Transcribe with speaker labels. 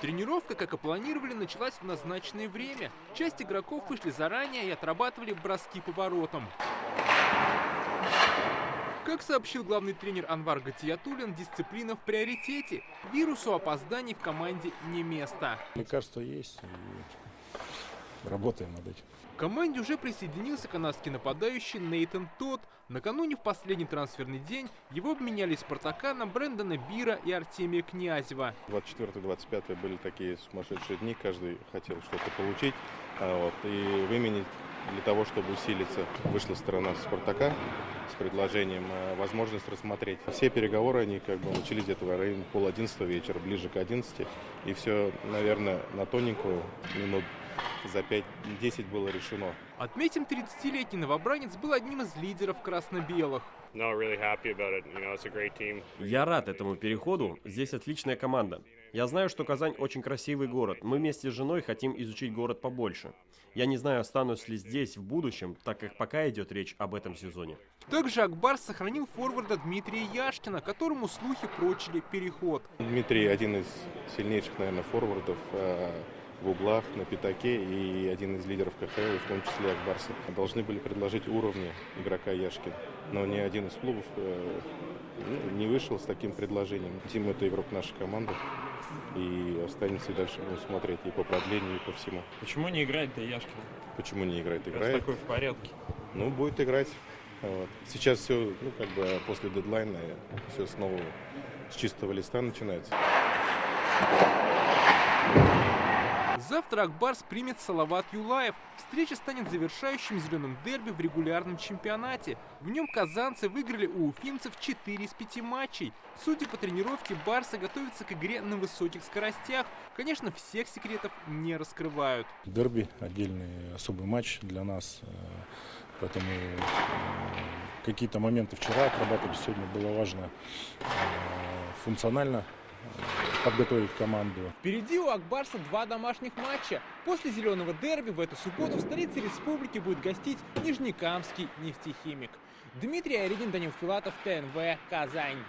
Speaker 1: Тренировка, как и планировали, началась в назначенное время. Часть игроков вышли заранее и отрабатывали броски по воротам. Как сообщил главный тренер Анвар Гатиятуллин, дисциплина в приоритете. Вирусу опозданий в команде не место.
Speaker 2: Лекарства есть, и работаем над этим.
Speaker 1: К команде уже присоединился канадский нападающий Нейтан Тодд. Накануне в последний трансферный день его обменяли из «Спартака» на Брэндона Бира и Артемия Князева.
Speaker 3: 24-25 были такие сумасшедшие дни, каждый хотел что-то получить и выменить для того, чтобы усилиться. Вышла сторона «Спартака» с предложением возможность рассмотреть. Все переговоры, они начались где-то в районе 10:30 вечера, ближе к 11. И все, наверное, на тоненькую минут за 5-10 было решено.
Speaker 1: Отметим, 30-летний новобранец был одним из лидеров красно-белых.
Speaker 4: Я рад этому переходу. Здесь отличная команда. Я знаю, что Казань очень красивый город. Мы вместе с женой хотим изучить город побольше. Я не знаю, останусь ли здесь в будущем, так как пока идет речь об этом сезоне.
Speaker 1: Также Ак Барс сохранил форварда Дмитрия Яшкина, которому слухи прочили переход.
Speaker 3: Дмитрий один из сильнейших, наверное, форвардов в углах, на пятаке и один из лидеров КХЛ, в том числе Ак Барса. Должны были предложить уровни игрока Яшкина, но ни один из клубов не вышел с таким предложением. Тим — это игрок нашей команды, и останется и дальше будем смотреть и по продлению, и по всему.
Speaker 5: Почему не играет Яшкин?
Speaker 3: Почему не играет?
Speaker 5: Раз
Speaker 3: Играет.
Speaker 5: такой в порядке.
Speaker 3: Будет играть. Сейчас все, после дедлайна, все снова с чистого листа начинается.
Speaker 1: Завтра Ак Барс примет Салават Юлаев. Встреча станет завершающим зеленым дерби в регулярном чемпионате. В нем казанцы выиграли у уфимцев 4 из 5 матчей. Судя по тренировке, барсы готовятся к игре на высоких скоростях. Конечно, всех секретов не раскрывают.
Speaker 2: Дерби — отдельный особый матч для нас, поэтому какие-то моменты вчера отрабатывали, сегодня было важно функционально подготовить команду.
Speaker 1: Впереди у Ак Барса 2 домашних матча. После зеленого дерби в эту субботу в столице республики будет гостить Нижнекамский нефтехимик. Дмитрий Аредин, Данил Филатов, ТНВ, Казань.